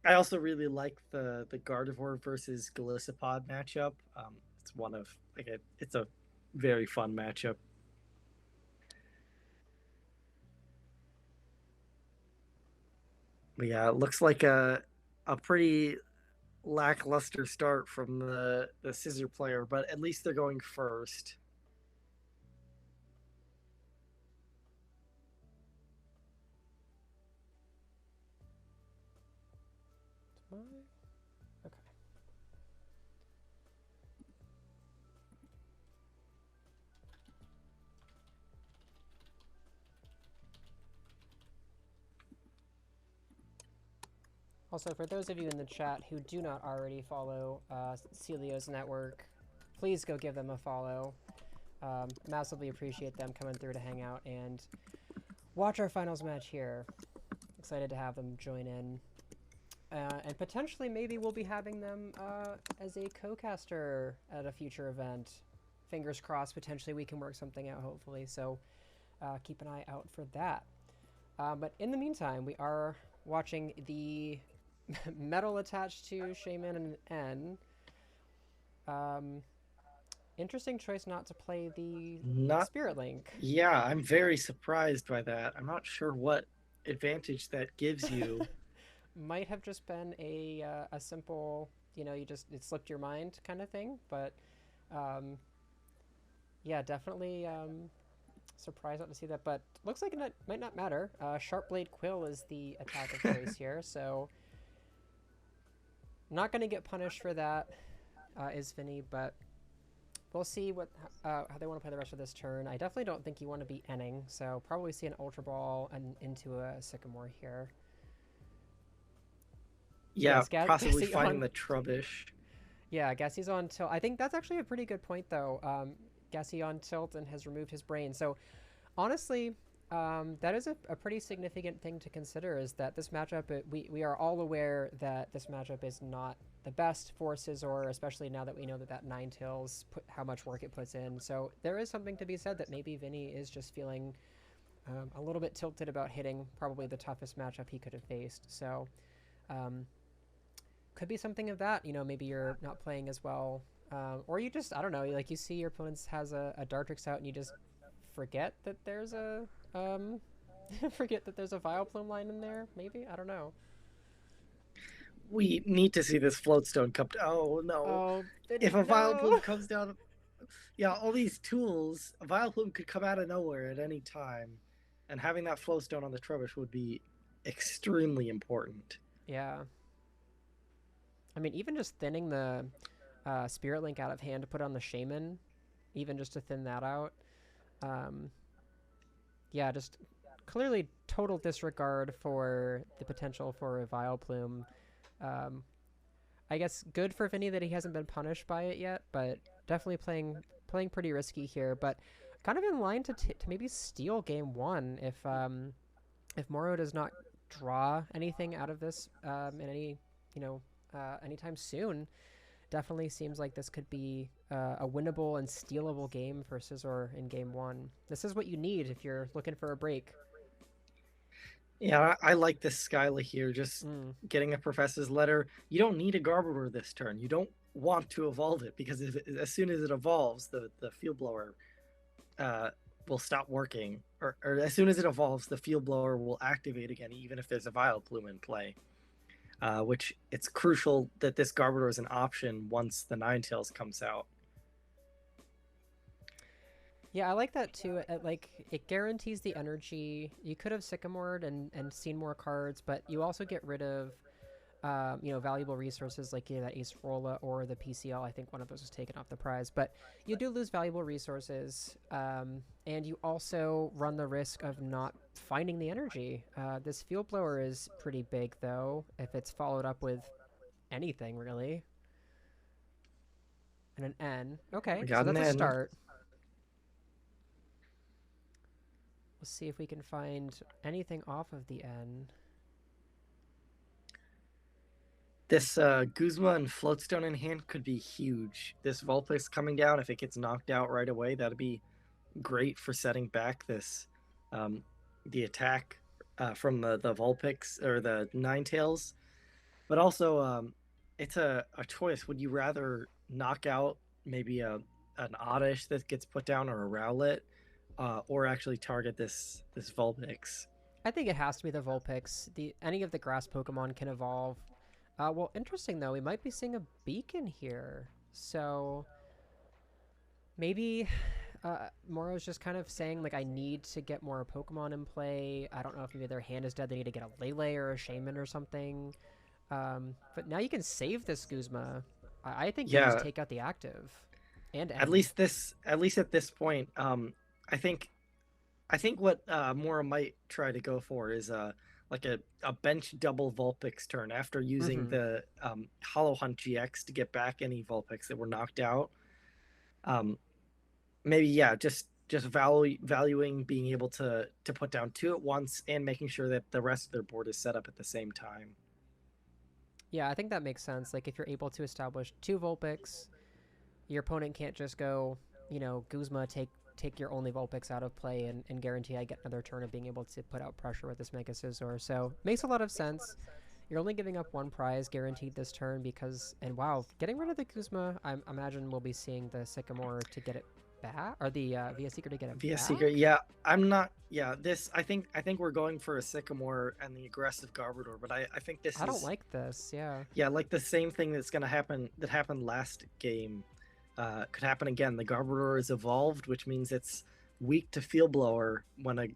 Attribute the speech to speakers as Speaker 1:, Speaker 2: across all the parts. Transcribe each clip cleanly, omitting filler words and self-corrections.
Speaker 1: I also really like the Gardevoir versus Golisopod matchup. It's one of like it's a very fun matchup. But yeah, it looks like a pretty lackluster start from the Scizor player, but at least they're going first.
Speaker 2: Okay. Also, for those of you in the chat who do not already follow Celio's network, please go give them a follow. Massively appreciate them coming through to hang out and watch our finals match here. Excited to have them join in. And potentially, maybe we'll be having them as a co-caster at a future event. Fingers crossed, potentially we can work something out, hopefully. So keep an eye out for that. But in the meantime, we are watching the metal attached to Shaman and N. Interesting choice not to play the
Speaker 1: Not
Speaker 2: Spirit Link.
Speaker 1: Yeah, I'm very surprised by that. I'm not sure what advantage that gives you.
Speaker 2: Might have just been a simple, you just it slipped your mind kind of thing. But um, yeah, definitely surprised not to see that. But looks like it might not matter. Sharp Blade Quill is the attack of choice here, so not going to get punished for that. Is Vinny, but we'll see how they want to play the rest of this turn. I definitely don't think you want to be ending, so probably see an Ultra Ball and into a Sycamore here.
Speaker 1: Yeah,
Speaker 2: Yes,
Speaker 1: possibly
Speaker 2: Gassy
Speaker 1: finding
Speaker 2: on.
Speaker 1: the Trubbish.
Speaker 2: Yeah, Gassy's on tilt. I think that's actually a pretty good point, though. Gassy on tilt and has removed his brain. So honestly, that is a pretty significant thing to consider. Is that this matchup? We are all aware that this matchup is not the best for Scizor, especially now that we know that Ninetales put how much work it puts in. So there is something to be said that maybe Vinny is just feeling a little bit tilted about hitting probably the toughest matchup he could have faced. So um, could be something of that. Maybe you're not playing as well, or you just I don't know. Like you see your opponent has a Dartrix out, and you just forget that there's a forget that there's a Vileplume line in there. Maybe I don't know.
Speaker 1: We need to see this Floatstone come. Oh no!
Speaker 2: Oh,
Speaker 1: If
Speaker 2: Vinny,
Speaker 1: a
Speaker 2: no.
Speaker 1: Vileplume comes down, yeah, all these tools, a Vileplume could come out of nowhere at any time, and having that Floatstone on the Trubbish would be extremely important.
Speaker 2: Yeah, I mean, even just thinning the Spirit Link out of hand to put on the Shaman, even just to thin that out. Um, yeah, just clearly total disregard for the potential for a Vileplume. Um, I guess good for Vinny that he hasn't been punished by it yet, but definitely playing pretty risky here. But kind of in line to maybe steal game one if Mauro does not draw anything out of this in any anytime soon. Definitely seems like this could be a winnable and stealable game for Scizor in game one. This is what you need if you're looking for a break.
Speaker 1: Yeah, I like this Skyla here. Just
Speaker 2: Mm.
Speaker 1: getting a Professor's Letter. You don't need a Garbodor this turn. You don't want to evolve it because as soon as it evolves, the Field Blower uh, will stop working. Or as soon as it evolves, the Field Blower will activate again, even if there's a Vileplume in play. Which it's crucial that this Garbodor is an option once the Ninetales comes out.
Speaker 2: Yeah, I like that too. It guarantees the energy. You could have Sycamored and seen more cards, but you also get rid of valuable resources like that Ace Rolla or the PCL. I think one of those was taken off the prize, but you do lose valuable resources, and you also run the risk of not finding the energy. This Field Blower is pretty big though, if it's followed up with anything really. And an N.
Speaker 1: We
Speaker 2: Okay, so
Speaker 1: got an
Speaker 2: that's a
Speaker 1: N.
Speaker 2: start. Let's see if we can find anything off of the N.
Speaker 1: This Guzma and Floatstone in hand could be huge. This Vulpix coming down, if it gets knocked out right away, that'd be great for setting back this the attack from the Vulpix or the Ninetales. but also it's a choice. Would you rather knock out maybe an Oddish that gets put down or a Rowlet, or actually target this Vulpix?
Speaker 2: I think it has to be the Vulpix. Any of the grass Pokemon can evolve. Well, interesting though, we might be seeing a beacon here. So maybe Moro's just kind of saying, like, I need to get more Pokemon in play. I don't know if maybe their hand is dead. They need to get a Lele or a Shaman or something. But now you can save this Guzma. I think you just
Speaker 1: Yeah,
Speaker 2: take out the active and
Speaker 1: at
Speaker 2: end.
Speaker 1: least at this point, I think what Mora might try to go for is like a bench double Vulpix turn after using
Speaker 2: Mm-hmm.
Speaker 1: the Hollow Hunt GX to get back any Vulpix that were knocked out. Um, Maybe yeah, just valuing being able to put down two at once and making sure that the rest of their board is set up at the same time.
Speaker 2: Yeah, I think that makes sense. Like, if you're able to establish two Vulpix, your opponent can't just go, Guzma, take your only Vulpix out of play and guarantee I get another turn of being able to put out pressure with this Mega Scizor. So, makes a lot of sense. You're only giving up one prize guaranteed this turn because, and wow, getting rid of the Guzma, I imagine we'll be seeing the Sycamore to get it back, or the Via Seeker to get it
Speaker 1: Via Seeker,
Speaker 2: back?
Speaker 1: yeah, I'm not. Yeah, this I think we're going for a Sycamore and the aggressive Garbodor, but I think this
Speaker 2: I don't
Speaker 1: is
Speaker 2: like this, yeah.
Speaker 1: yeah like the same thing that's gonna happen that happened last game. Could happen again. The Garbodor is evolved, which means it's weak to Field Blower when a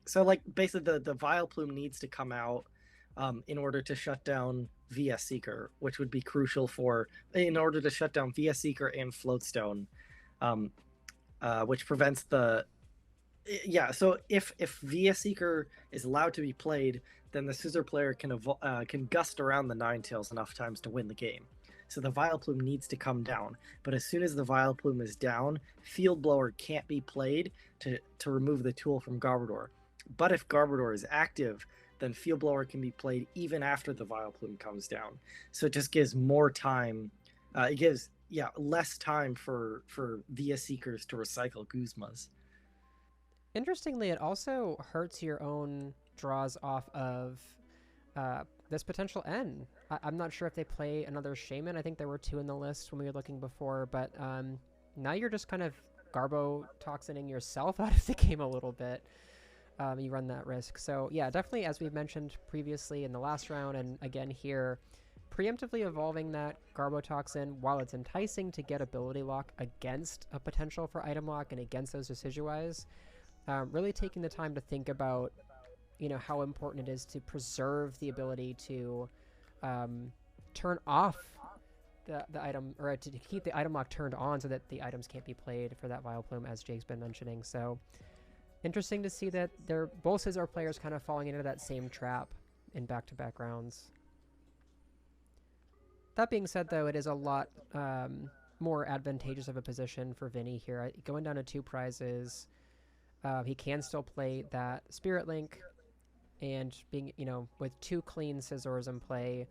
Speaker 1: so like basically the Vileplume needs to come out in order to shut down Via Seeker, which would be crucial for in order to shut down Via Seeker and Floatstone, um, which prevents the yeah. So if Via Seeker is allowed to be played, then the Scizor player can gust around the Ninetales enough times to win the game. So the Vileplume needs to come down. But as soon as the Vileplume is down, Field Blower can't be played to remove the tool from Garbodor. But if Garbodor is active, then Field Blower can be played even after the Vileplume comes down. So it just gives more time. It gives less time for Via Seekers to recycle Guzmas.
Speaker 2: Interestingly, it also hurts your own draws off of this potential N. I'm not sure if they play another Shaman. I think there were two in the list when we were looking before, but now you're just kind of Garbo toxining yourself out of the game a little bit. You run that risk. So yeah, definitely, as we've mentioned previously in the last round and again here, preemptively evolving that Garbotoxin while it's enticing to get ability lock against a potential for item lock and against those Decidueyes, really taking the time to think about how important it is to preserve the ability to turn off the item, or to keep the item lock turned on so that the items can't be played for that Vileplume, as Jake's been mentioning. So interesting to see that they're both Scizor players kind of falling into that same trap in back-to-back rounds. That being said, though, it is a lot more advantageous of a position for Vinny here. Going down to two prizes, he can still play that Spirit Link, and being, with two clean Scizors in play,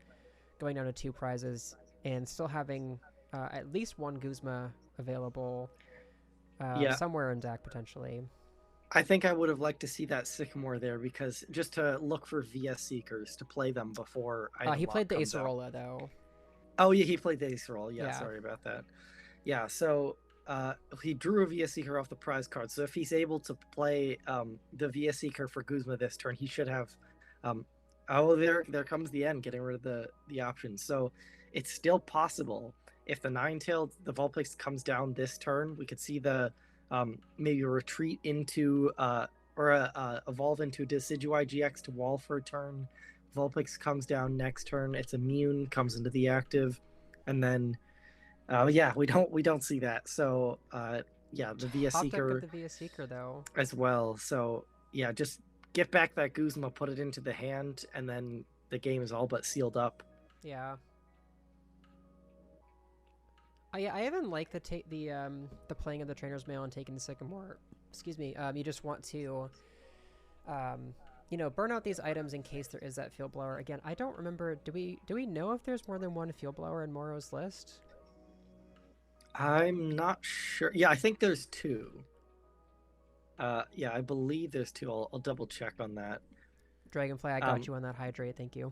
Speaker 2: going down to two prizes, and still having at least one Guzma available
Speaker 1: Yeah,
Speaker 2: somewhere in deck potentially.
Speaker 1: I think I would have liked to see that Sycamore there because just to look for VS Seekers to play them before
Speaker 2: He
Speaker 1: item lock
Speaker 2: played the
Speaker 1: comes out.
Speaker 2: Acerola, though.
Speaker 1: Oh yeah, he played the Ace roll. Yeah,
Speaker 2: Yeah.
Speaker 1: sorry about that. Yeah, so he drew a VS Seeker off the prize card. So if he's able to play the VS Seeker for Guzma this turn, he should have. Oh, there comes the end, getting rid of the option. So it's still possible if the the Vulpix comes down this turn. We could see the maybe retreat into or evolve into Decidueye GX to wall for a turn. Vulpix comes down next turn. It's immune, comes into the active, and then yeah, we don't see that. So yeah, the VS
Speaker 2: Top deck of
Speaker 1: Seeker
Speaker 2: the Via Seeker, though.
Speaker 1: as well. So yeah, just get back that Guzma, put it into the hand, and then the game is all but sealed up.
Speaker 2: Yeah. I even like the playing of the Trainer's Mail and taking the Sycamore. Excuse me. You just want to burn out these items in case there is that Field Blower. Again, I don't remember. Do we know if there's more than one Field Blower in Moro's list?
Speaker 1: I'm not sure. Yeah, I think there's two. Yeah, I believe there's two. I'll double check on that.
Speaker 2: Dragonfly, I got you on that Hydrate. Thank you.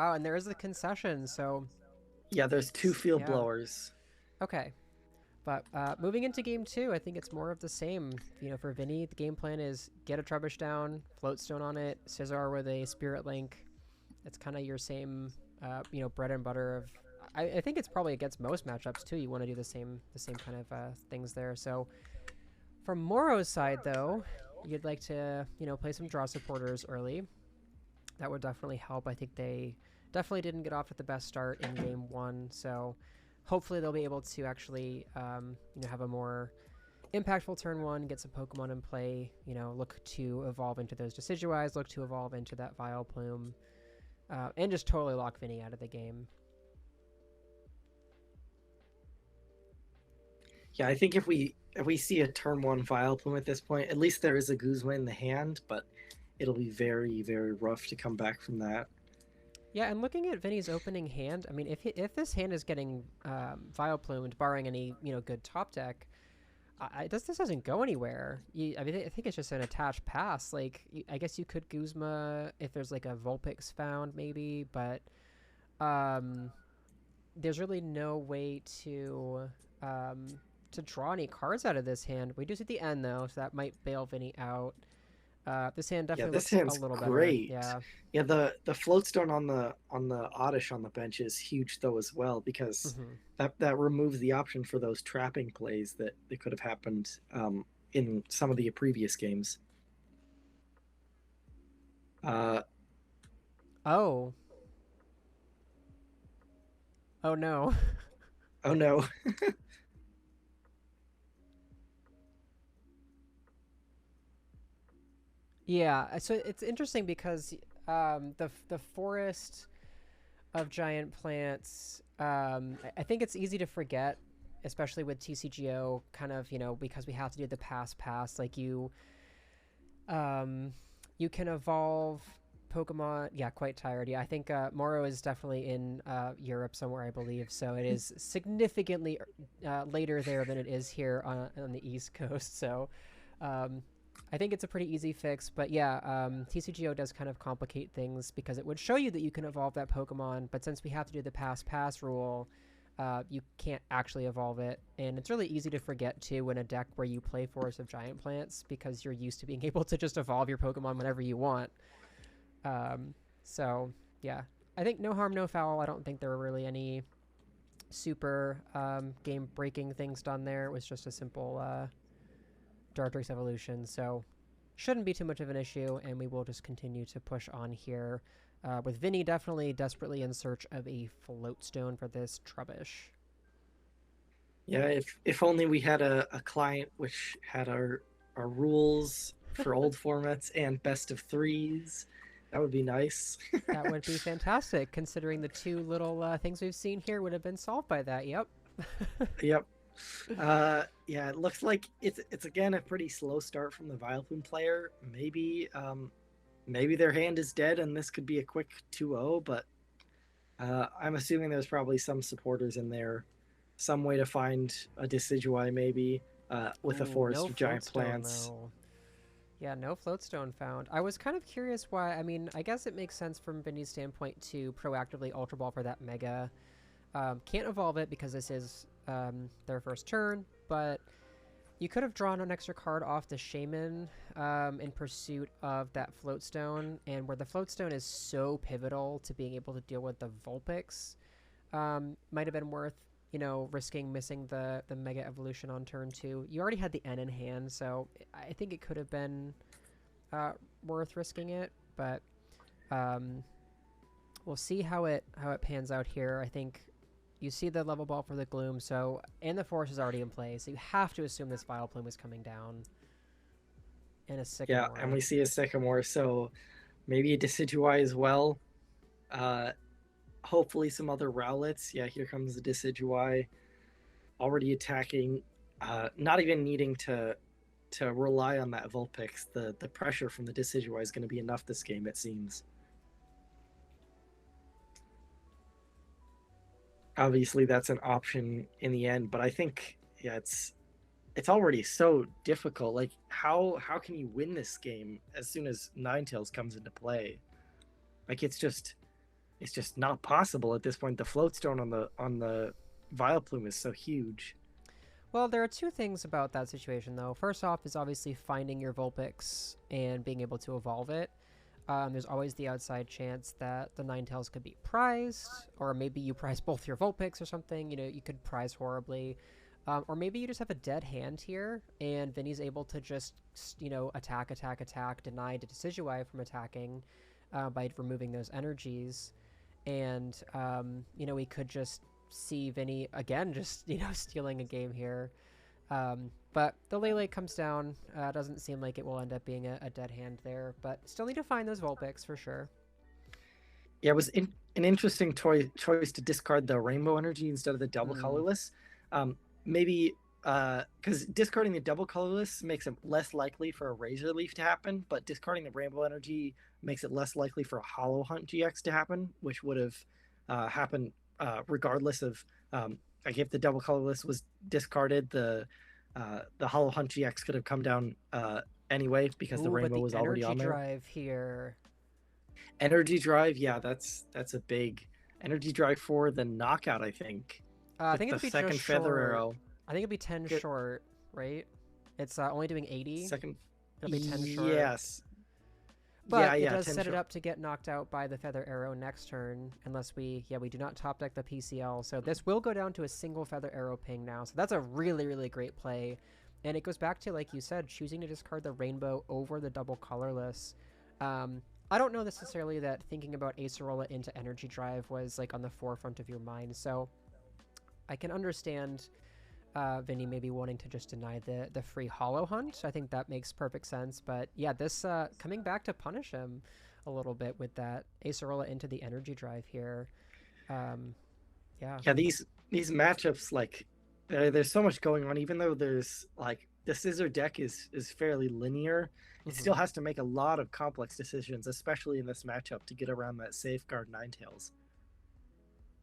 Speaker 2: Wow, and there is a concession, so
Speaker 1: Yeah, there's two field
Speaker 2: yeah.
Speaker 1: blowers.
Speaker 2: Okay. But moving into game two, I think it's more of the same. For Vinny, the game plan is get a Trubbish down, Floatstone on it, Scizor with a Spirit Link. It's kind of your same, bread and butter of. I think it's probably against most matchups too. You want to do the same kind of things there. So from Moro's side, though, you'd like to play some draw supporters early. That would definitely help. I think they definitely didn't get off at the best start in game one, so hopefully they'll be able to actually have a more impactful turn one, get some Pokemon in play, look to evolve into those Decidueyes, look to evolve into that Vileplume, and just totally lock Vinny out of the game.
Speaker 1: Yeah, I think if we see a turn one Vileplume at this point, at least there is a Guzma in the hand, but it'll be very, very rough to come back from that.
Speaker 2: Yeah, and looking at Vinny's opening hand, I mean, if this hand is getting Vileplumed, barring any good top deck, this doesn't go anywhere. I mean, I think it's just an attached pass. Like, I guess you could Guzma if there's like a Vulpix found, maybe, but there's really no way to draw any cards out of this hand. We do see the end though, so that might bail Vinny out. This hand definitely
Speaker 1: This
Speaker 2: looks
Speaker 1: hand's
Speaker 2: a little
Speaker 1: great.
Speaker 2: better.
Speaker 1: Yeah, the floatstone on the Oddish on the bench is huge though as well, because that removes the option for those trapping plays that could have happened in some of the previous games.
Speaker 2: Oh no.
Speaker 1: Oh no.
Speaker 2: Yeah, so it's interesting because the forest of giant plants, I think it's easy to forget, especially with TCGO, kind of because we have to do the pass. Like you can evolve Pokemon. Yeah, quite tired. Yeah, I think Mauro is definitely in Europe somewhere, I believe. So it is significantly later there than it is here on the East Coast. So. I think it's a pretty easy fix, but yeah, TCGO does kind of complicate things because it would show you that you can evolve that Pokemon, but since we have to do the pass rule, you can't actually evolve it, and it's really easy to forget too in a deck where you play Forest of Giant Plants because you're used to being able to just evolve your Pokemon whenever you want. So yeah, I think no harm, no foul. I don't think there were really any super game-breaking things done there. It was just a simple Dartrix evolution, so shouldn't be too much of an issue, and we will just continue to push on here with Vinny definitely desperately in search of a Floatstone for this Trubbish.
Speaker 1: Yeah, if only we had a client which had our rules for old formats and best of threes. That would be nice.
Speaker 2: That would be fantastic, considering the two little things we've seen here would have been solved by that. Yep.
Speaker 1: Yep. Yeah, it looks like it's again a pretty slow start from the Vileplume player. Maybe their hand is dead and this could be a quick 2-0, but I'm assuming there's probably some supporters in there, some way to find a Decidueye maybe with a forest of giant plants.
Speaker 2: Though. Yeah, no Floatstone found. I was kind of curious why. I mean, I guess it makes sense from Vinny's standpoint to proactively Ultra Ball for that Mega. Can't evolve it because this is their first turn, but you could have drawn an extra card off the Shaman in pursuit of that Floatstone, and where the Floatstone is so pivotal to being able to deal with the Vulpix, might have been worth, risking missing the Mega Evolution on turn 2. You already had the N in hand, so I think it could have been worth risking it, but we'll see how it pans out here. I think you see the level ball for the Gloom, and the Forest is already in play, so you have to assume this Vileplume is coming down. And a Sycamore.
Speaker 1: Yeah, and we see a Sycamore, so maybe a Decidueye as well. Hopefully some other Rowlets. Yeah, here comes the Decidueye. Already attacking, not even needing to rely on that Vulpix. The pressure from the Decidueye is going to be enough this game, it seems. Obviously that's an option in the end, but I think it's already so difficult. Like how can you win this game as soon as Ninetales comes into play? Like it's just it's just not possible at this point. The float stone on the Vileplume is so huge.
Speaker 2: Well, there are two things about that situation, though. First off is obviously finding your Vulpix and being able to evolve it. There's always the outside chance that the Ninetales could be prized, or maybe you prize both your Vulpix or something. You know, you could prize horribly. Or maybe you just have a dead hand here, and Vinny's able to just, you know, attack, deny the Decidueye from attacking by removing those energies. And, you know, we could just see Vinny, again, just, you know, stealing a game here. But the Lele comes down. Doesn't seem like it will end up being a dead hand there, but still need to find those Vulpix for sure.
Speaker 1: Yeah, it was an interesting choice to discard the rainbow energy instead of the double colorless. Maybe because discarding the double colorless makes it less likely for a Razor Leaf to happen, but discarding the rainbow energy makes it less likely for a Hollow Hunt GX to happen, which would have happened regardless of like if the double colorless was discarded, the Hollow Hunt GX could have come down anyway because the rainbow was already on there.
Speaker 2: Energy drive here.
Speaker 1: Energy drive, yeah, that's a big energy drive for the knockout, I think.
Speaker 2: I think it'll
Speaker 1: the
Speaker 2: be
Speaker 1: second
Speaker 2: just
Speaker 1: feather
Speaker 2: short.
Speaker 1: arrow.
Speaker 2: I think it'll be 10 short, right? It's only doing 80.
Speaker 1: Second,
Speaker 2: it'll be 10 short.
Speaker 1: Yes.
Speaker 2: But it does set it up to get knocked out by the feather arrow next turn, unless we do not top deck the PCL. So this will go down to a single feather arrow ping now. So that's a really, really great play. And it goes back to, like you said, choosing to discard the rainbow over the double colorless. I don't know necessarily that thinking about Acerola into Energy Drive was like on the forefront of your mind. So I can understand Vinny maybe wanting to just deny the free Hollow Hunt. I think that makes perfect sense. But yeah, this coming back to punish him a little bit with that Acerola into the Energy Drive here.
Speaker 1: Yeah, these matchups, like there's so much going on. Even though there's like the Scizor deck is fairly linear, it still has to make a lot of complex decisions, especially in this matchup, to get around that safeguard Ninetales.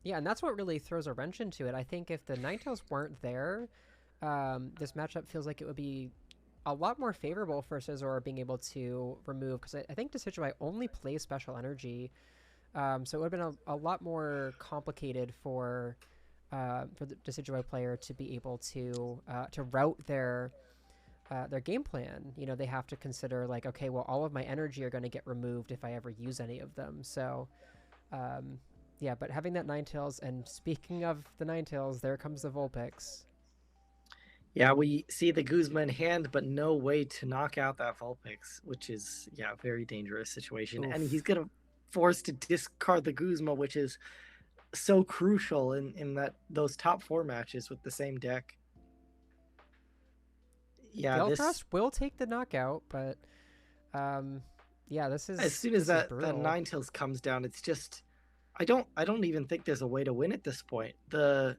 Speaker 2: Yeah, and that's what really throws a wrench into it. I think if the Ninetales weren't there, this matchup feels like it would be a lot more favorable for Scizor being able to remove, because I think Decidueye only plays Special Energy, so it would have been a lot more complicated for the Decidueye player to be able to route their game plan. You know, they have to consider like, okay, well, all of my energy are going to get removed if I ever use any of them. So yeah, but having that Ninetales, and speaking of the Ninetales, there comes the Vulpix.
Speaker 1: Yeah, we see the Guzma in hand, but no way to knock out that Vulpix, which is, yeah, a very dangerous situation. Oof. And he's going to force to discard the Guzma, which is so crucial in those top 4 matches with the same deck.
Speaker 2: Yeah, Galtros will take the knockout, but yeah, this is
Speaker 1: as soon as that Ninetales comes down, it's just I don't even think there's a way to win at this point. The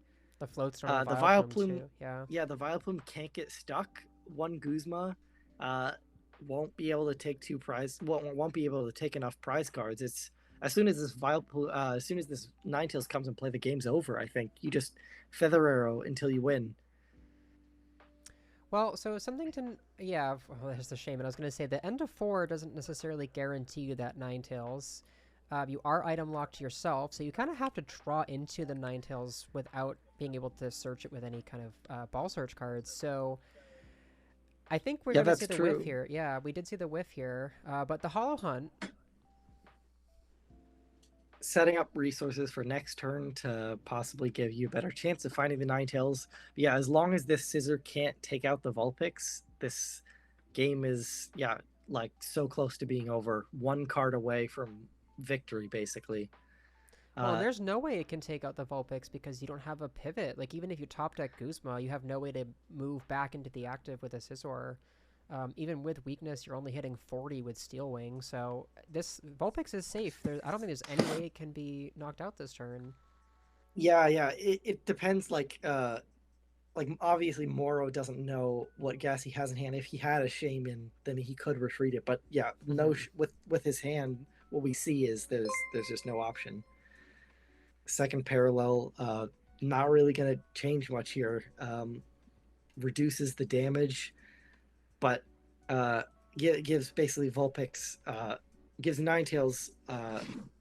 Speaker 2: float storm,
Speaker 1: the Vileplume, yeah, the Vileplume can't get stuck. One Guzma won't be able to take won't be able to take enough prize cards. It's as soon as this Ninetales comes and play, the game's over. I think you just feather arrow until you win.
Speaker 2: Well, so something to well, there's the shame. And I was going to say the end of 4 doesn't necessarily guarantee you that Ninetales. You are item locked yourself, so you kind of have to draw into the Ninetales without being able to search it with any kind of ball search cards. So I think we're going to see the whiff here. Yeah, we did see the whiff here, but the Hollow Hunt.
Speaker 1: Setting up resources for next turn to possibly give you a better chance of finding the Ninetales. But yeah, as long as this Scizor can't take out the Vulpix, this game is, like so close to being over. 1 card away from victory, basically.
Speaker 2: Well, there's no way it can take out the Vulpix because you don't have a pivot. Like, even if you top deck Guzma, you have no way to move back into the active with a Scizor. Even with weakness, you're only hitting 40 with Steel Wing, so this Vulpix is safe. I don't think there's any way it can be knocked out this turn.
Speaker 1: Yeah, it depends. Like obviously Mauro doesn't know what gas he has in hand. If he had a Shaman, then he could retreat it. But yeah, no, with his hand, what we see is there's just no option. Second parallel, not really going to change much here. Reduces the damage, but gives basically Vulpix gives Ninetales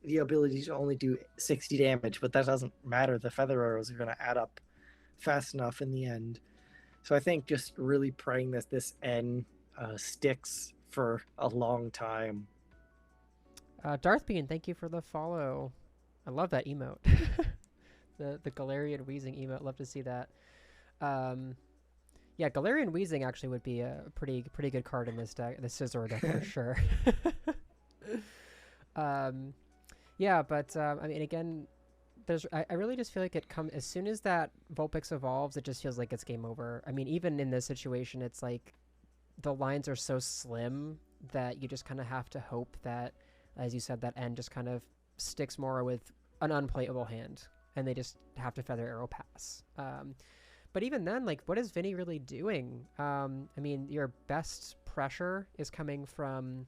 Speaker 1: the ability to only do 60 damage, but that doesn't matter. The feather arrows are going to add up fast enough in the end. So I think just really praying that this N sticks for a long time.
Speaker 2: Darth Bean, thank you for the follow. I love that emote. The Galarian Wheezing emote. Love to see that. Um, yeah, Galarian Wheezing actually would be a pretty good card in this deck, the Scizor deck for sure. um, yeah, but I mean, again, I really just feel like it come as soon as that Vulpix evolves, it just feels like it's game over. I mean, even in this situation, it's like the lines are so slim that you just kind of have to hope that, as you said, that N just kind of sticks more with an unplayable hand, and they just have to Feather Arrow pass. But even then, like, what is Vinny really doing? I mean, your best pressure is coming from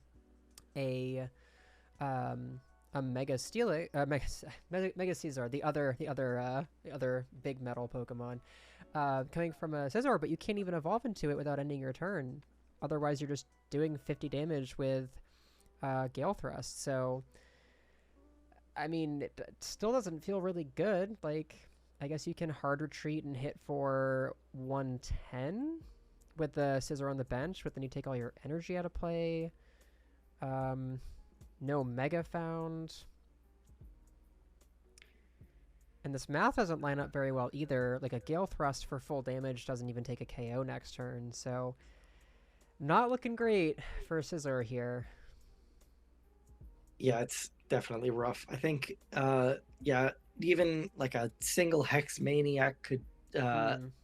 Speaker 2: a Mega Steel, Mega Scizor, the other big metal Pokemon, coming from a Scizor, but you can't even evolve into it without ending your turn. Otherwise, you're just doing 50 damage with Gale Thrust. So, I mean, it still doesn't feel really good. Like, I guess you can hard retreat and hit for 110 with the Scizor on the bench, but then you take all your energy out of play. No Mega found. And this math doesn't line up very well either. Like, a Gale Thrust for full damage doesn't even take a KO next turn, so not looking great for Scizor here.
Speaker 1: Yeah, it's definitely rough. I think, yeah, even like a single Hex Maniac could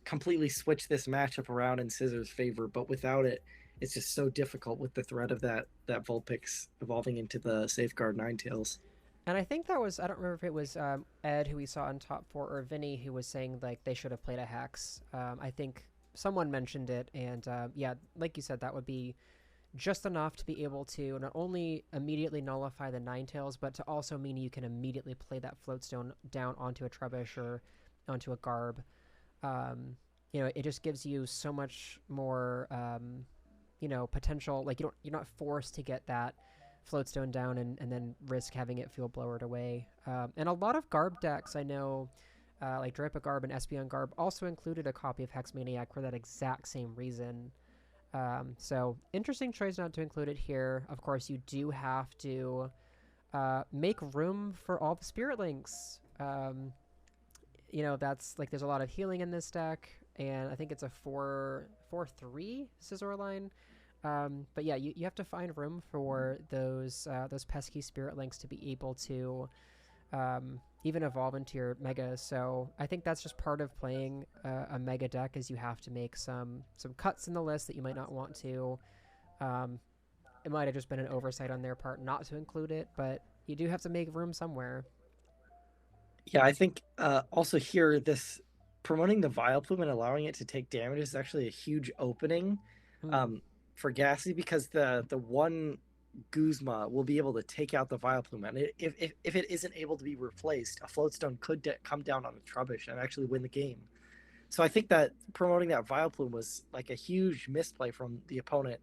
Speaker 1: completely switch this matchup around in Scizor's favor, but without it, it's just so difficult with the threat of that Vulpix evolving into the Safeguard Ninetales.
Speaker 2: And I think that was, I don't remember if it was Ed who we saw in top 4 or Vinny who was saying like they should have played a Hex. I think someone mentioned it, and yeah, like you said, that would be just enough to be able to not only immediately nullify the Ninetales, but to also mean you can immediately play that Floatstone down onto a Trubbish or onto a Garb. You know, it just gives you so much more, you know, potential. Like, you're not forced to get that Floatstone down and then risk having it Field Blowered away. And a lot of Garb decks, I know, like Drapic Garb and Espeon Garb, also included a copy of Hex Maniac for that exact same reason. So interesting choice not to include it here. Of course, you do have to make room for all the Spirit Links. You know, that's like there's a lot of healing in this deck, and I think it's a 4/3 Scizor line. But yeah, you have to find room for those pesky Spirit Links to be able to even evolve into your Mega. So I think that's just part of playing a Mega deck, is you have to make some cuts in the list that you might not want to. It might have just been an oversight on their part not to include it, but you do have to make room somewhere.
Speaker 1: Yeah, I think also here, this promoting the Vileplume and allowing it to take damage is actually a huge opening for Gassy, because the one Guzma will be able to take out the Vileplume, and if it isn't able to be replaced, a Floatstone could come down on a Trubbish and actually win the game. So I think that promoting that Vileplume was like a huge misplay from the opponent.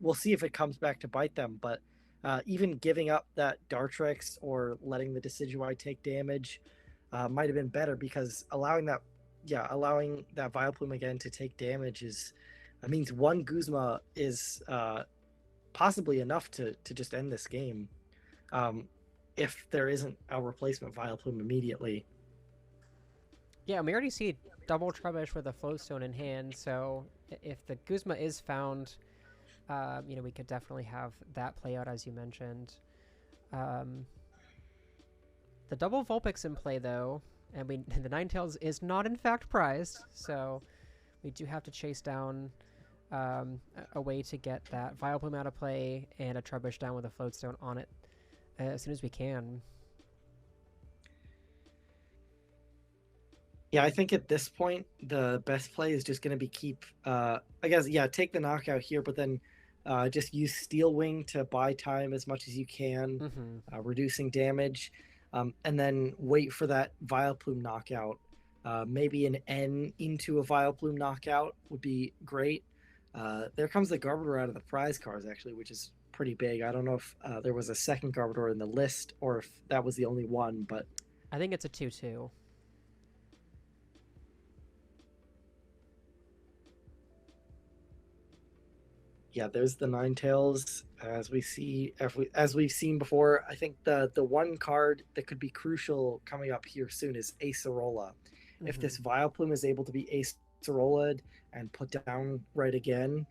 Speaker 1: We'll see if it comes back to bite them, but even giving up that Dartrix or letting the Decidueye take damage might have been better, because allowing that Vileplume again to take damage means one Guzma is possibly enough to just end this game, if there isn't a replacement Vileplume immediately.
Speaker 2: Yeah, and we already see double Trubbish with a Flowstone in hand, so if the Guzma is found, you know, we could definitely have that play out, as you mentioned. The double Vulpix in play, though, and the Ninetales is not in fact prized, so we do have to chase down a way to get that Vileplume out of play and a Trubbish down with a Floatstone on it as soon as we can.
Speaker 1: Yeah, I think at this point the best play is just going to be take the knockout here, but then just use Steel Wing to buy time as much as you can, reducing damage, and then wait for that Vileplume knockout. Maybe an N into a Vileplume knockout would be great. There comes the Garbodor out of the prize cards, actually, which is pretty big. I don't know if there was a second Garbodor in the list or if that was the only one, but
Speaker 2: I think it's a 2-2.
Speaker 1: yeah, there's the Ninetales. As we've seen before. I think the one card that could be crucial coming up here soon is Acerola. If
Speaker 2: Mm-hmm.
Speaker 1: this Vileplume is able to be Acerola'd and put down right again,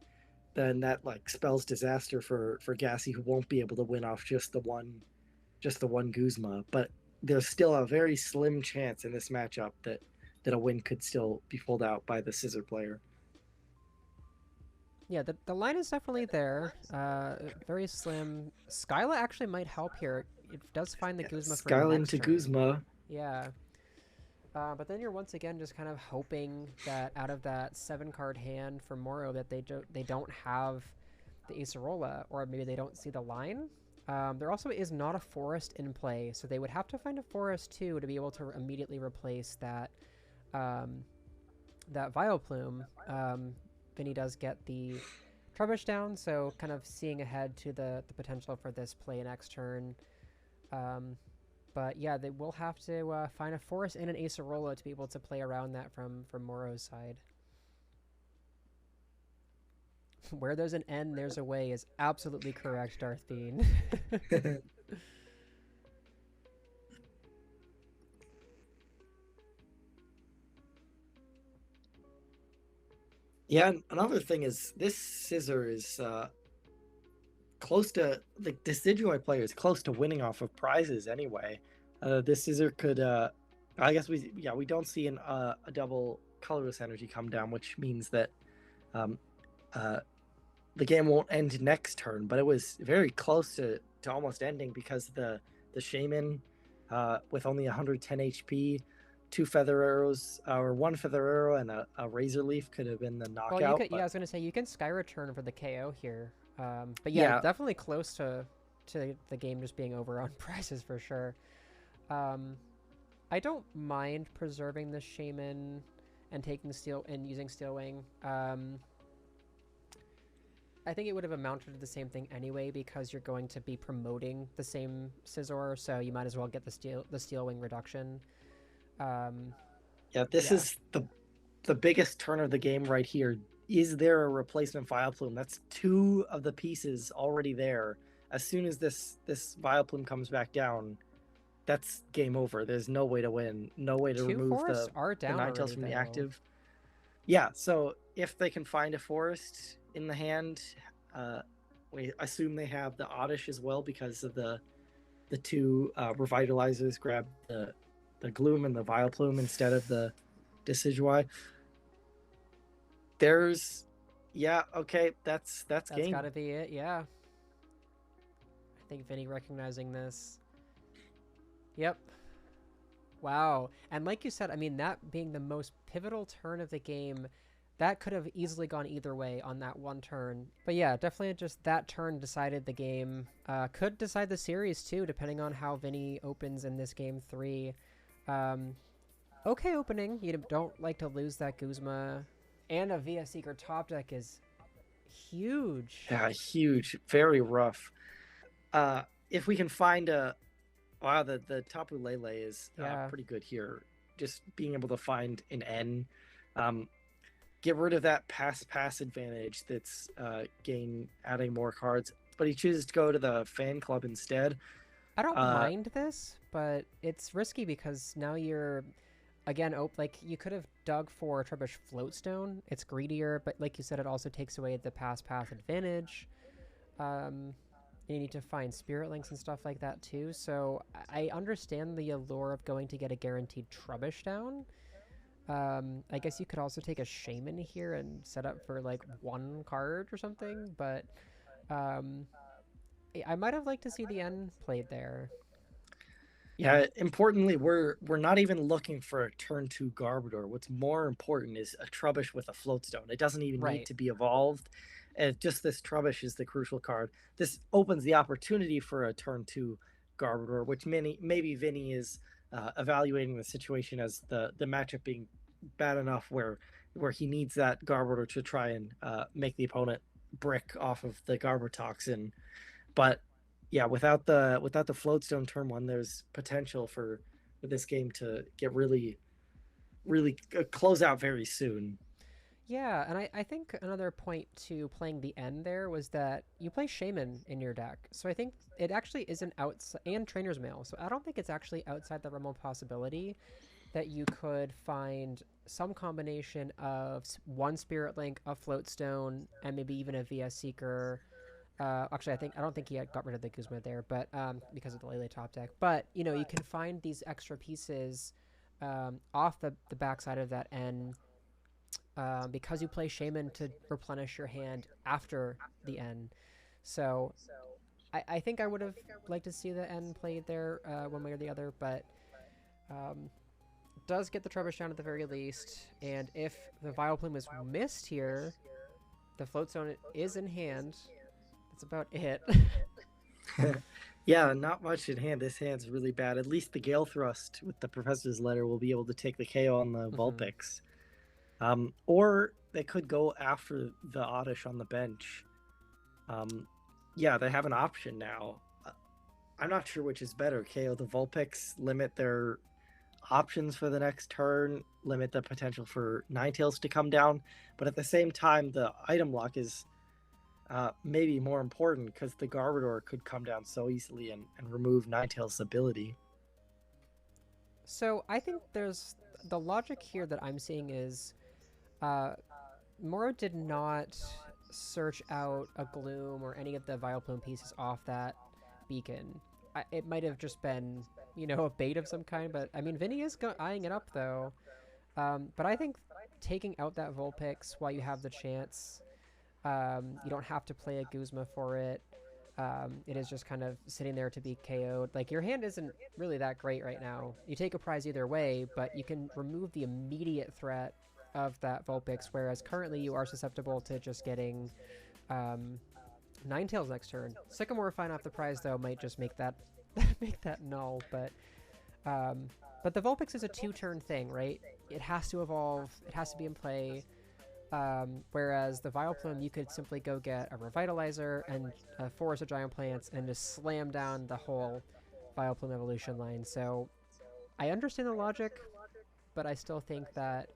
Speaker 1: then that like spells disaster for Gassy, who won't be able to win off just the one Guzma. But there's still a very slim chance in this matchup that a win could still be pulled out by the Scizor player.
Speaker 2: Yeah, the line is definitely there. Very slim. Skyla actually might help here. It does find the Guzma for
Speaker 1: Skyline
Speaker 2: next
Speaker 1: to
Speaker 2: turn.
Speaker 1: Guzma.
Speaker 2: Yeah. But then you're once again just kind of hoping that out of that 7-card hand for Mauro that they don't have the Acerola, or maybe they don't see the line. There also is not a forest in play, so they would have to find a forest too to be able to immediately replace um, that Vileplume. Vinny does get the Trubbish down, so kind of seeing ahead to the potential for this play next turn. Um, but yeah, they will have to find a forest and an Acerola to be able to play around that from Moro's side. Where there's an N, there's a way is absolutely correct, Darth Bean.
Speaker 1: Yeah, another thing is this Scizor is close to the Decidueye player is close to winning off of prizes anyway. This Scizor could I guess we don't see a double colorless energy come down, which means that um, uh, the game won't end next turn, but it was very close to almost ending because the Shaman with only 110 HP, two feather arrows or one feather arrow and a razor leaf could have been the
Speaker 2: Well, you
Speaker 1: knockout.
Speaker 2: could. Yeah, I
Speaker 1: But
Speaker 2: was gonna say you can Sky Return for the KO here. But yeah,
Speaker 1: yeah,
Speaker 2: definitely close to the game just being over on prizes for sure. Um, I don't mind preserving the Shaman and taking Steel and using Steel Wing. I think it would have amounted to the same thing anyway because you're going to be promoting the same Scizor, so you might as well get the Steel Wing reduction. Um,
Speaker 1: yeah, this
Speaker 2: yeah,
Speaker 1: is the biggest turn of the game right here. Is there a replacement Vileplume? That's two of the pieces already there. As soon as this Vileplume comes back down, that's game over. There's no way to win. No way to
Speaker 2: two
Speaker 1: remove
Speaker 2: forests are
Speaker 1: the
Speaker 2: down
Speaker 1: Ninetales
Speaker 2: already
Speaker 1: from the
Speaker 2: though.
Speaker 1: active. Yeah, so if they can find a forest in the hand, we assume they have the Oddish as well because of the two revitalizers grab the Gloom and the Vileplume instead of the Decidueye. There's yeah, okay, that's
Speaker 2: That's got
Speaker 1: game.
Speaker 2: to be it. Yeah, I think Vinny recognizing this. Yep. Wow. And like you said, I mean, that being the most pivotal turn of the game, that could have easily gone either way on that one turn. But yeah, definitely just that turn decided the game. Could decide the series too, depending on how Vinny opens in this game 3. Um, okay opening. You don't like to lose that Guzma. And a Via Seeker top deck is huge.
Speaker 1: Yeah, huge, very rough. If we can find a wow, the Tapu Lele is
Speaker 2: Yeah.
Speaker 1: pretty good here. Just being able to find an N, um, get rid of that pass advantage that's gain adding more cards. But he chooses to go to the fan club instead.
Speaker 2: I don't
Speaker 1: Uh,
Speaker 2: mind this, but it's risky because now you're again like you could have dug for a Trubbish Floatstone. It's greedier, but like you said, it also takes away the path advantage. Um, you need to find Spirit Links and stuff like that too. So I understand the allure of going to get a guaranteed Trubbish down. I guess you could also take a Shaman here and set up for like one card or something, but um, I might have liked to see the end played there.
Speaker 1: yeah, importantly, we're not even looking for a turn two Garbodor. What's more important is a Trubbish with a Floatstone. It doesn't even need
Speaker 2: Right.
Speaker 1: to be evolved. Just this Trubbish is the crucial card. This opens the opportunity for a turn two Garbodor, which maybe Vinny is evaluating the situation as the matchup being bad enough where he needs that Garbodor to try and make the opponent brick off of the Garbotoxin. But yeah, without the Floatstone turn one, there's potential for this game to get really close out very soon.
Speaker 2: Yeah, and I think another point to playing the end there was that you play Shaman in your deck. So I think it actually isn't outside, and Trainer's Mail. So I don't think it's actually outside the realm of possibility that you could find some combination of one Spirit Link, a Floatstone, and maybe even a VS Seeker. Actually, I don't think he got rid of the Guzma there, but because of the Lele top deck. But you can find these extra pieces off the backside of that N because you play Shaman to replenish your hand after the N. So I think I would have liked to see the N played there one way or the other, but um, does get the Trubbish down at the very least. And if the Vileplume is missed here, the Floatstone is in hand. That's about it.
Speaker 1: Yeah, not much in hand. This hand's really bad. At least the Gale Thrust with the Professor's Letter will be able to take the KO on the Vulpix. Or they could go after the Oddish on the bench. Yeah, they have an option now. I'm not sure which is better. KO the Vulpix, limit their options for the next turn, limit the potential for Ninetales to come down, but at the same time, the item lock is maybe more important because the Garbodor could come down so easily and remove Ninetales' ability.
Speaker 2: So I think there's the logic here that I'm seeing is Mauro did not search out a Gloom or any of the Vileplume pieces off that beacon. It might have just been, a bait of some kind, but I mean, Vinny is eyeing it up though. But I think taking out that Vulpix while you have the chance, you don't have to play a Guzma for it. It is just kind of sitting there to be KO'd. Like, your hand isn't really that great right now. You take a prize either way, but you can remove the immediate threat of that Vulpix, whereas currently you are susceptible to just getting Ninetales next turn. Sycamore Fine off the prize, though, might just make that make that null, but the Vulpix is a 2-turn thing, right? It has to evolve, it has to be in play, whereas the Vileplume, you could simply go get a Revitalizer and a Forest of Giant Plants and just slam down the whole Vileplume evolution line. So I understand the logic, but I still think that,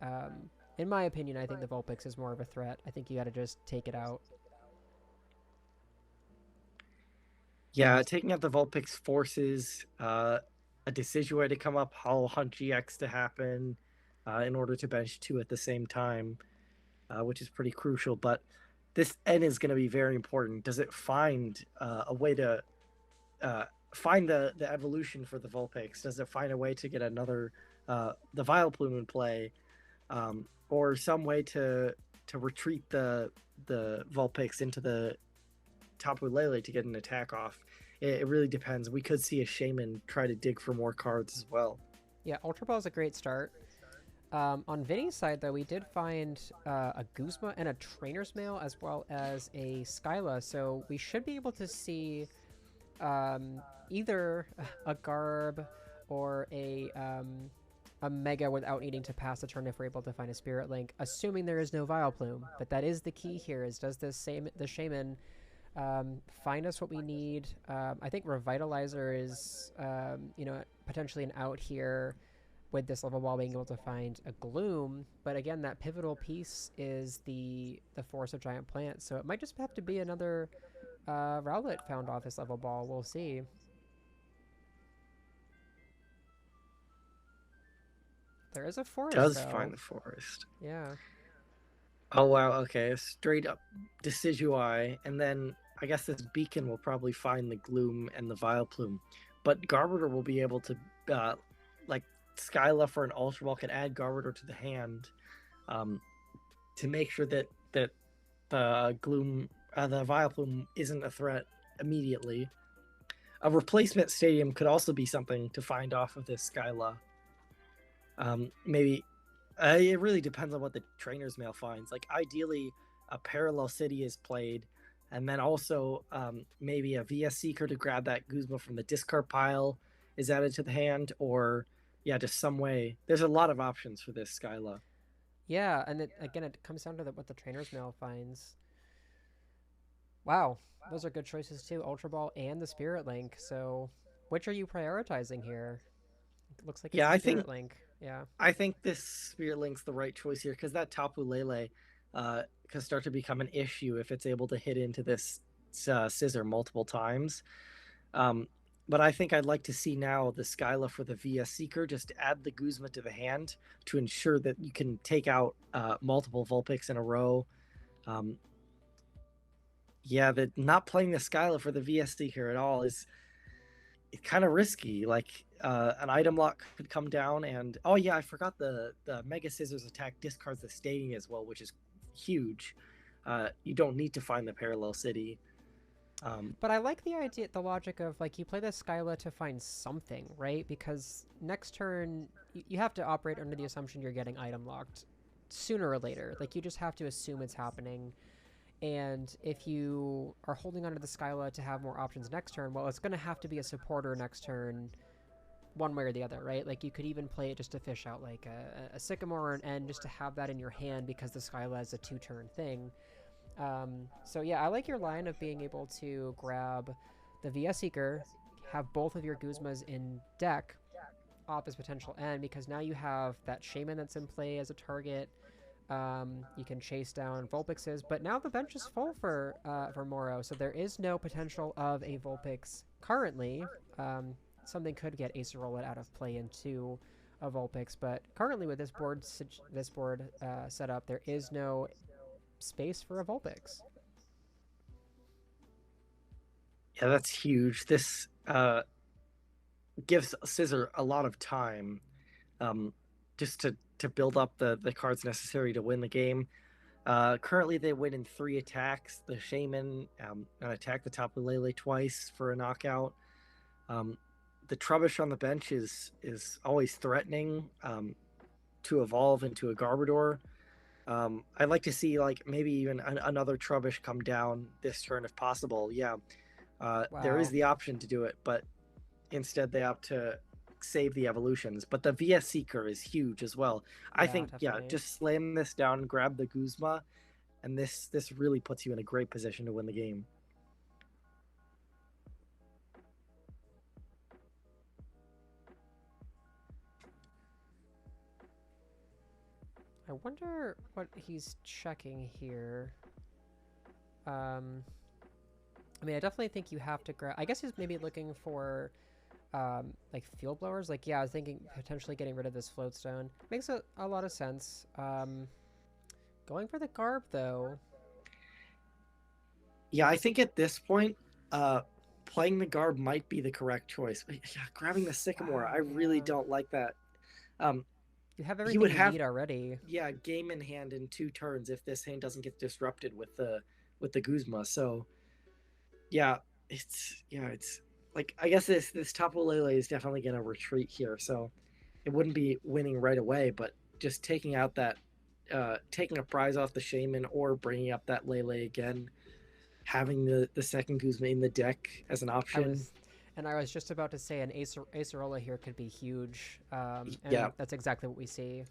Speaker 2: in my opinion, I think the Vulpix is more of a threat. I think you gotta just take it out.
Speaker 1: Yeah, taking out the Vulpix forces a Decidueye to come up, Hollow Hunt GX to happen in order to bench two at the same time, which is pretty crucial. But this N is going to be very important. Does it find a way to find the evolution for the Vulpix? Does it find a way to get another the Vileplume in play, or some way to retreat the Vulpix into the Tapu Lele to get an attack off? It really depends. We could see a Shaman try to dig for more cards as well.
Speaker 2: Yeah, Ultra Ball is a great start. On Vinny's side, though, we did find a Guzma and a Trainer's Mail as well as a Skyla, so we should be able to see either a Garb or a Mega without needing to pass the turn if we're able to find a Spirit Link, assuming there is no Vileplume. But that is the key here: is does the Shaman find us what we need? I think Revitalizer is potentially an out here with this level wall being able to find a Gloom, but again, that pivotal piece is the Force of Giant Plants, so it might just have to be another Rowlet found off this level ball. We'll see. There is a forest,
Speaker 1: Does
Speaker 2: though.
Speaker 1: find the forest.
Speaker 2: Yeah.
Speaker 1: Oh wow, okay, straight up Decidueye, and then I guess this beacon will probably find the Gloom and the Vileplume, but Garbodor will be able to like Skyla for an Ultra Ball can add Garbodor to the hand to make sure that the Gloom, the Vileplume isn't a threat immediately. A replacement stadium could also be something to find off of this Skyla. Maybe it really depends on what the Trainer's Mail finds. Like, ideally, a Parallel City is played, and then also maybe a VS Seeker to grab that Guzma from the discard pile is added to the hand, or yeah, just some way. There's a lot of options for this Skyla.
Speaker 2: Yeah, and it comes down to what the Trainer's Mail finds. Wow, those are good choices too. Ultra Ball and the Spirit Link. So, which are you prioritizing here? It looks like it's
Speaker 1: Yeah,
Speaker 2: the Spirit Link. Yeah.
Speaker 1: I think this Spirit Link's the right choice here because that Tapu Lele can start to become an issue if it's able to hit into this Scizor multiple times. Um, but I think I'd like to see now the Skyla for the VS Seeker just add the Guzma to the hand to ensure that you can take out multiple Vulpix in a row. Um, yeah, that not playing the Skyla for the VS Seeker at all is kind of risky. Like an item lock could come down, and oh yeah, I forgot the Mega Scissors attack discards the staining as well, which is huge. You don't need to find the parallel city.
Speaker 2: But I like the idea, the logic of like you play the Skyla to find something, right? Because next turn you have to operate under the assumption you're getting item locked sooner or later. Like you just have to assume it's happening. And if you are holding onto the Skyla to have more options next turn, well, it's going to have to be a supporter next turn, one way or the other, right? Like you could even play it just to fish out like a Sycamore or an End just to have that in your hand because the Skyla is a 2-turn thing. So yeah, I like your line of being able to grab the VS Seeker, have both of your Guzmas in deck, op as potential end, because now you have that Shaman that's in play as a target. You can chase down Vulpixes, but now the bench is full for Mauro, so there is no potential of a Vulpix currently. Something could get Acerola out of play into a Vulpix, but currently with this board set up, there is no space for a Vulpix.
Speaker 1: Yeah, that's huge. This gives Scizor a lot of time um, just to build up the cards necessary to win the game. Currently, they win in 3 attacks. The Shaman and attack the Tapu Lele twice for a knockout. Um, the Trubbish on the bench is always threatening to evolve into a Garbodor. I'd like to see like maybe even another Trubbish come down this turn if possible. Yeah, there is
Speaker 2: Wow.
Speaker 1: the option to do it, but instead they opt to save the evolutions. But the VS Seeker is huge as well. I
Speaker 2: Yeah,
Speaker 1: think yeah,
Speaker 2: definitely.
Speaker 1: just slam this down, grab the Guzma, and this really puts you in a great position to win the game.
Speaker 2: I wonder what he's checking here. Um, I mean, I definitely think you have to grab. I guess he's maybe looking for like field blowers. Like, yeah, I was thinking potentially getting rid of this floatstone makes a lot of sense. Going for the garb though.
Speaker 1: Yeah, I think at this point, uh, playing the Garb might be the correct choice. But yeah, grabbing the Sycamore, I
Speaker 2: Wow,
Speaker 1: really
Speaker 2: yeah.
Speaker 1: don't like that. Um,
Speaker 2: You have
Speaker 1: he
Speaker 2: everything
Speaker 1: would
Speaker 2: you
Speaker 1: have
Speaker 2: need already.
Speaker 1: yeah game in hand in 2 turns if this hand doesn't get disrupted with the Guzma. So yeah, it's like I guess this Tapu Lele is definitely gonna retreat here. So it wouldn't be winning right away, but just taking out that taking a prize off the Shaman or bringing up that Lele again, having the second Guzma in the deck as an
Speaker 2: I
Speaker 1: option.
Speaker 2: was, and I was just about to say an Acerola here could be huge.
Speaker 1: Yeah,
Speaker 2: And that's exactly what we see.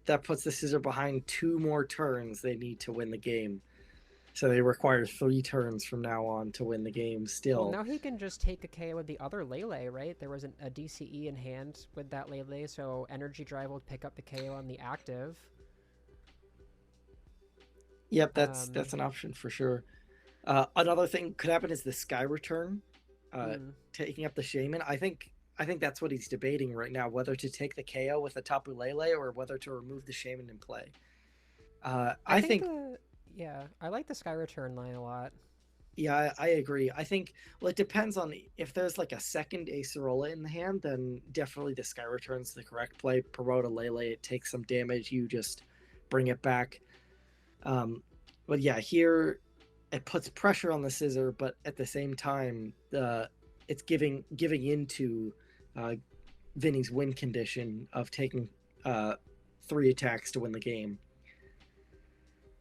Speaker 1: that puts the Scissor behind 2 more turns they need to win the game. So they require 3 turns from now on to win the game
Speaker 2: Well,
Speaker 1: still.
Speaker 2: now he can just take a KO with the other Lele, right? There was a DCE in hand with that Lele, so Energy Drive will pick up the KO on the active.
Speaker 1: Yep,
Speaker 2: Um,
Speaker 1: that's an option for sure. Another thing could happen is the Sky Return, uh,
Speaker 2: hmm.
Speaker 1: taking up the Shaman. I think that's what he's debating right now, whether to take the KO with the Tapu Lele or whether to remove the Shaman in play.
Speaker 2: I
Speaker 1: I
Speaker 2: think
Speaker 1: think
Speaker 2: yeah, I like the Sky Return line a lot.
Speaker 1: yeah, I agree. I think well, it depends on if there's like a second Acerola in the hand, then definitely the Sky Return's the correct play. Promote a Lele, it takes some damage, you just bring it back. Um, but yeah, here it puts pressure on the Scissor, but at the same time, it's giving into uh, Vinny's win condition of taking uh, 3 attacks to win the game.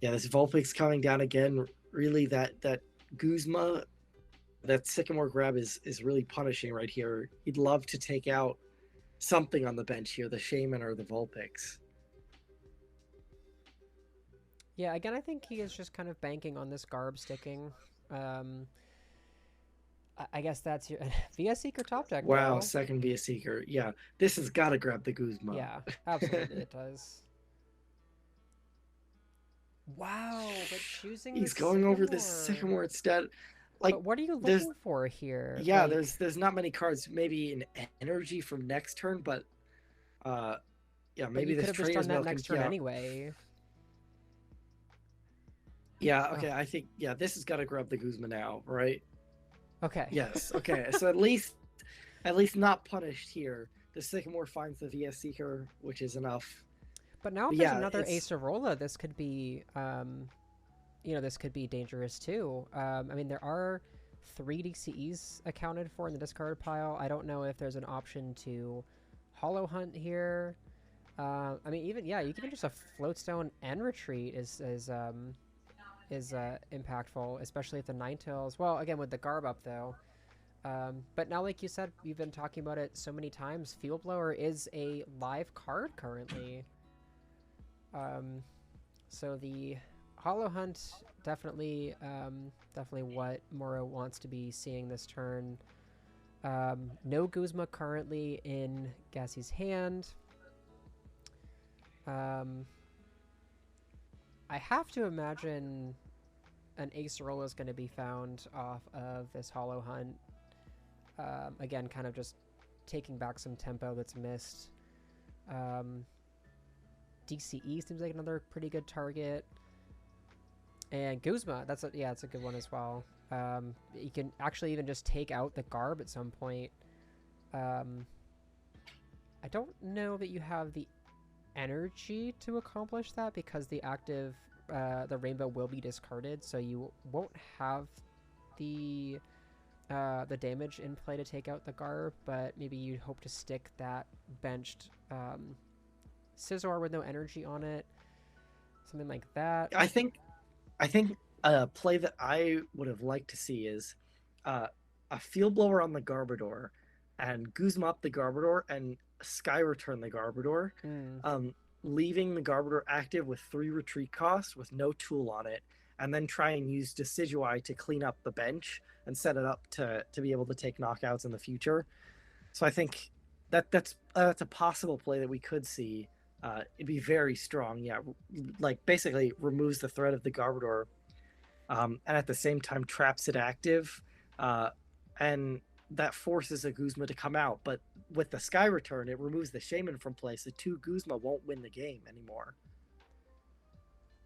Speaker 1: Yeah, this Vulpix coming down again. Really, that Guzma, that Sycamore grab is really punishing right here. He'd love to take out something on the bench here, the Shaman or the Vulpix.
Speaker 2: Yeah, again, I think he is just kind of banking on this Garb sticking. I guess that's your VS Seeker top deck
Speaker 1: Wow,
Speaker 2: though.
Speaker 1: second via Seeker. Yeah, this has got to grab the Guzma.
Speaker 2: Yeah, absolutely it does. Wow, but choosing the
Speaker 1: He's going over the
Speaker 2: Sycamore.
Speaker 1: Sycamore instead. Like,
Speaker 2: But what are you
Speaker 1: there's
Speaker 2: looking for here?
Speaker 1: yeah,
Speaker 2: Like,
Speaker 1: there's not many cards. Maybe an energy from next turn, but uh, yeah,
Speaker 2: but
Speaker 1: maybe
Speaker 2: you could
Speaker 1: this
Speaker 2: have just
Speaker 1: Trainer's
Speaker 2: done that
Speaker 1: Milk and
Speaker 2: next turn
Speaker 1: yeah,
Speaker 2: anyway.
Speaker 1: yeah.
Speaker 2: Oh,
Speaker 1: Okay, I think yeah, this has got to grab the Guzma now, right?
Speaker 2: okay.
Speaker 1: Yes. Okay, so at least not punished here. The Sycamore finds the VS Seeker, which is enough.
Speaker 2: But now if
Speaker 1: But
Speaker 2: there's
Speaker 1: yeah,
Speaker 2: another
Speaker 1: it's
Speaker 2: Acerola, this could be, this could be dangerous too. I mean, there are 3 DCEs accounted for in the discard pile. I don't know if there's an option to Hollow Hunt here. I mean, even yeah, you can even just a Floatstone and Retreat is impactful, especially if the Ninetales. Well, again with the Garb up though. But now, like you said, we've been talking about it so many times. Field Blower is a live card currently. Um, so the Hollow Hunt definitely what Mauro wants to be seeing this turn. No Guzma currently in Gassie's hand. I have to imagine an Acerola is going to be found off of this Hollow Hunt. Again, kind of just taking back some tempo that's missed. DCE seems like another pretty good target. And Guzma, that's a good one as well. You can actually even just take out the Garb at some point. I don't know that you have the energy to accomplish that because the active, the Rainbow will be discarded, so you won't have the damage in play to take out the Garb, but maybe you'd hope to stick that benched Scizor with no energy on it. Something like that.
Speaker 1: I think a play that I would have liked to see is a Field Blower on the Garbodor and Guzma up the Garbodor and Sky Return the Garbodor, leaving the Garbodor active with 3 retreat costs with no tool on it, and then try and use Decidueye to clean up the bench and set it up to be able to take knockouts in the future. So I think that's a possible play that we could see. It'd be very strong. Yeah, like basically removes the threat of the Garbodor, and at the same time traps it active, and that forces a Guzma to come out. But with the Sky Return, it removes the Shaman from play, so 2 Guzma won't win the game anymore.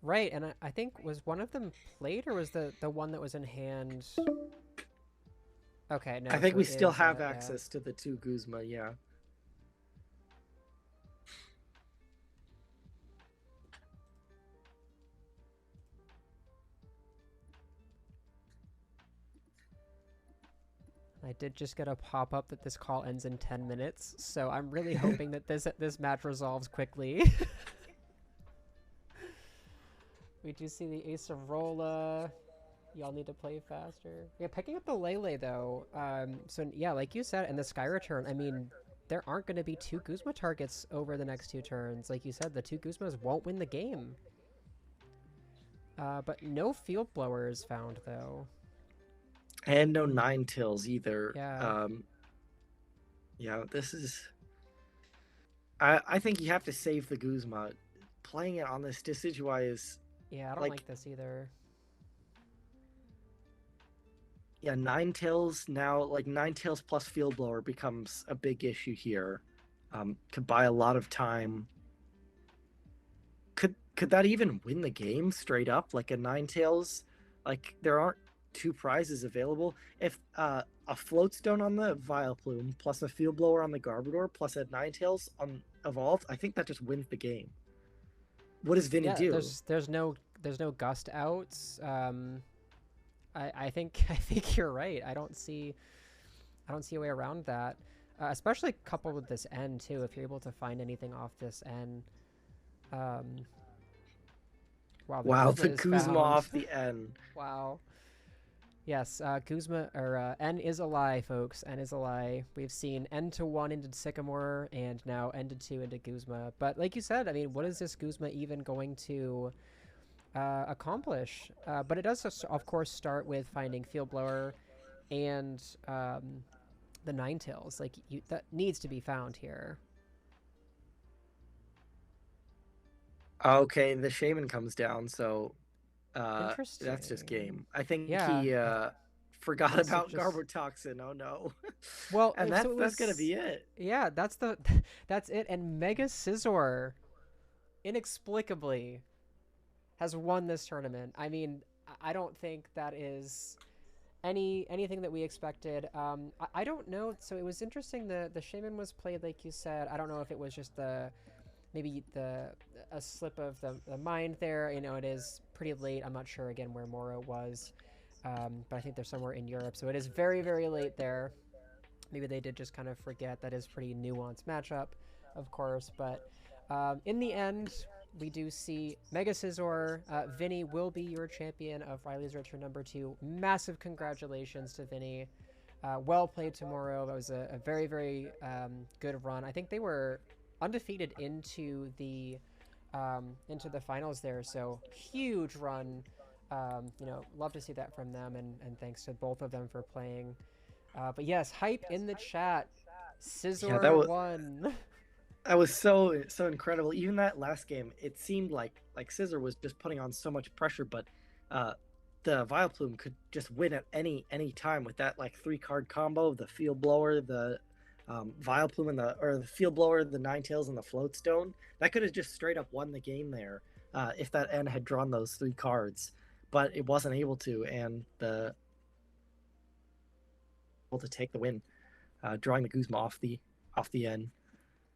Speaker 2: Right, and I think was one of them played or was the one that was in hand? Okay, no.
Speaker 1: I think
Speaker 2: so
Speaker 1: we
Speaker 2: it
Speaker 1: still
Speaker 2: is,
Speaker 1: have
Speaker 2: yeah.
Speaker 1: access to the 2 Guzma. Yeah.
Speaker 2: I did just get a pop up that this call ends in 10 minutes, so I'm really hoping that this match resolves quickly. We do see the Acerola. Y'all need to play faster. Yeah, picking up the Lele though. So yeah, like you said, and the Sky Return. I mean, there aren't going to be 2 Guzma targets over the next 2 turns. Like you said, the 2 Guzmas won't win the game. But no Field Blower is found though.
Speaker 1: And no Ninetales either.
Speaker 2: Yeah.
Speaker 1: Yeah, this is. I think you have to save the Guzma. Playing it on this Decidueye is.
Speaker 2: Yeah, I don't like this either.
Speaker 1: Yeah, Ninetales now, like Ninetales plus Field Blower becomes a big issue here. Could buy a lot of time. Could that even win the game straight up? Like a Ninetales, like there aren't 2 prizes available. If a Floatstone on the Vileplume plus a Field Blower on the Garbodor plus a Ninetales on Evolved, I think that just wins the game. What does Vinny do?
Speaker 2: There's no gust outs. I think you're right. I don't see a way around that. Especially coupled with this N too. If you're able to find anything off this N.
Speaker 1: Wow, the Guzma off the N.
Speaker 2: Wow. Yes, Guzma or N is a lie, folks. N is a lie. We've seen N to 1 into Sycamore, and now N to 2 into Guzma. But like you said, I mean, what is this Guzma even going to accomplish. But it does, of course, start with finding Field Blower and the Ninetales. Like that needs to be found here.
Speaker 1: Okay, the shaman comes down, so that's just
Speaker 2: Interesting.
Speaker 1: game. I think
Speaker 2: Yeah,
Speaker 1: he forgot
Speaker 2: must have
Speaker 1: about
Speaker 2: just.
Speaker 1: Garbotoxin. Oh no.
Speaker 2: Well,
Speaker 1: And
Speaker 2: so it
Speaker 1: that's gonna
Speaker 2: was.
Speaker 1: be it.
Speaker 2: Yeah, that's the. That's it. And Mega Scizor, inexplicably, has won this tournament. I mean, I don't think that is anything that we expected. I don't know. So it was interesting. The shaman was played like you said. I don't know if it was just the maybe the a slip of the mind there. You know, it is pretty late. I'm not sure again where Mauro was, but I think they're somewhere in Europe. So it is very very late there. Maybe they did just kind of forget that is pretty nuanced matchup, of course. But in the end, we do see Mega Scizor. Vinny will be your champion of Riley's Return number 2. Massive congratulations to Vinny. Well played tomorrow. That was a very, very good run. I think they were undefeated into the finals there. So huge run. Love to see that from them, and thanks to both of them for playing. But yes, hype in the chat.
Speaker 1: Yeah,
Speaker 2: Scizor won.
Speaker 1: that was so incredible. Even that last game, it seemed like Scizor was just putting on so much pressure, but uh, the Vileplume could just win at any time with that like 3-card combo: the Field Blower, the Vileplume, and the Field Blower, the Ninetales, and the Floatstone. That could have just straight up won the game there if that N had drawn those 3 cards, but it wasn't able to, and the able to take the win, drawing the Guzma off the end.